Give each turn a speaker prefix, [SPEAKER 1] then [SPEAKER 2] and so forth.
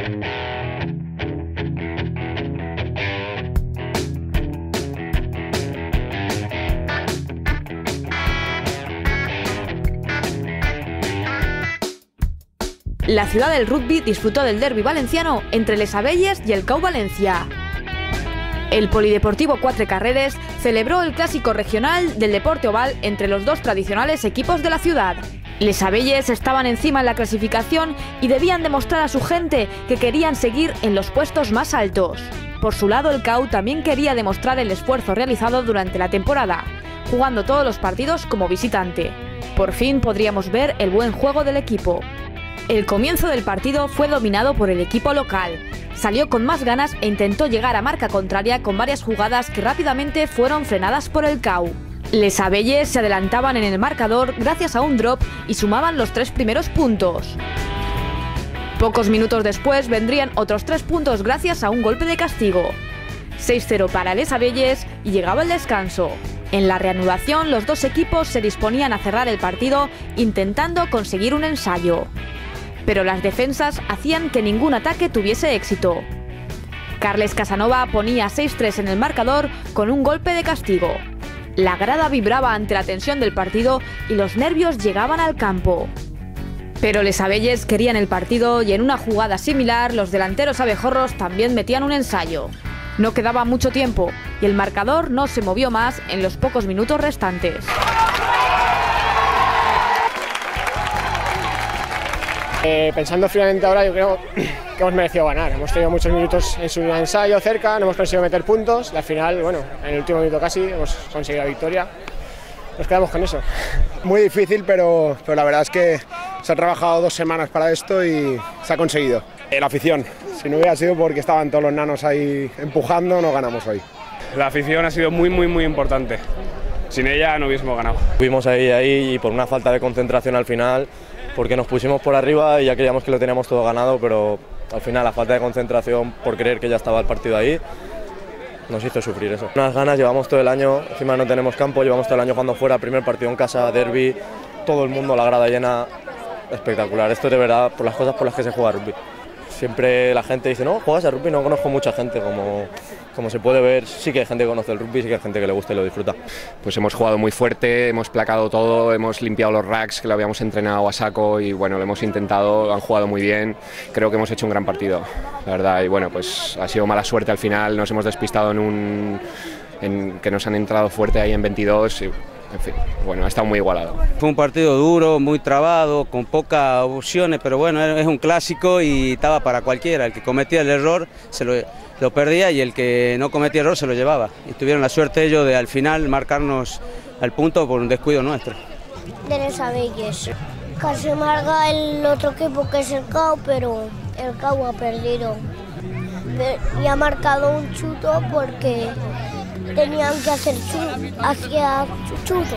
[SPEAKER 1] La ciudad del rugby disfrutó del derbi valenciano entre Les Abelles y el CAU Valencia. El Polideportivo Quatre Carreres celebró el clásico regional del deporte oval entre los dos tradicionales equipos de la ciudad. Les Abelles estaban encima en la clasificación y debían demostrar a su gente que querían seguir en los puestos más altos. Por su lado, el CAU también quería demostrar el esfuerzo realizado durante la temporada, jugando todos los partidos como visitante. Por fin podríamos ver el buen juego del equipo. El comienzo del partido fue dominado por el equipo local. Salió con más ganas e intentó llegar a marca contraria con varias jugadas que rápidamente fueron frenadas por el CAU. Les Abelles se adelantaban en el marcador gracias a un drop y sumaban los 3 primeros puntos. Pocos minutos después vendrían otros 3 puntos gracias a un golpe de castigo. 6-0 para Les Abelles y llegaba el descanso. En la reanudación, los dos equipos se disponían a cerrar el partido intentando conseguir un ensayo. Pero las defensas hacían que ningún ataque tuviese éxito. Carles Casanova ponía 6-3 en el marcador con un golpe de castigo. La grada vibraba ante la tensión del partido y los nervios llegaban al campo. Pero Les Abelles querían el partido y en una jugada similar los delanteros abejorros también metían un ensayo. No quedaba mucho tiempo y el marcador no se movió más en los pocos minutos restantes.
[SPEAKER 2] Pensando fríamente ahora, yo creo que hemos merecido ganar. Hemos tenido muchos minutos en su ensayo cerca, no hemos conseguido meter puntos y al final, bueno, en el último minuto casi hemos conseguido la victoria. Nos quedamos con eso.
[SPEAKER 3] Muy difícil, pero la verdad es que se ha trabajado 2 semanas para esto y se ha conseguido. La afición, si no hubiera sido porque estaban todos los nanos ahí empujando, no ganamos hoy.
[SPEAKER 4] La afición ha sido muy importante. Sin ella no hubiésemos ganado.
[SPEAKER 5] Fuimos ahí y por una falta de concentración al final, porque nos pusimos por arriba y ya creíamos que lo teníamos todo ganado, pero al final la falta de concentración por creer que ya estaba el partido ahí nos hizo sufrir eso. Unas ganas, llevamos todo el año, encima no tenemos campo, llevamos todo el año jugando fuera, primer partido en casa, derbi, todo el mundo, la grada llena, espectacular. Esto es de verdad por las cosas por las que se juega rugby. Siempre la gente dice, no, juegas a rugby, no conozco mucha gente, como se puede ver, sí que hay gente que conoce el rugby, sí que hay gente que le gusta y lo disfruta.
[SPEAKER 6] Pues hemos jugado muy fuerte, hemos placado todo, hemos limpiado los racks, que lo habíamos entrenado a saco y bueno, lo hemos intentado, han jugado muy bien, creo que hemos hecho un gran partido, la verdad, y bueno, pues ha sido mala suerte al final, nos hemos despistado en que nos han entrado fuerte ahí en 22 y, en fin, bueno, ha estado muy igualado.
[SPEAKER 7] Fue un partido duro, muy trabado, con pocas opciones, pero bueno, es un clásico y estaba para cualquiera. El que cometía el error se lo perdía y el que no cometía error se lo llevaba. Y tuvieron la suerte ellos de al final marcarnos al punto por un descuido nuestro.
[SPEAKER 8] De Les Abelles. Casi marca el otro equipo que es el CAU, pero el CAU ha perdido. Y ha marcado un chuto porque tenían que hacer chuto.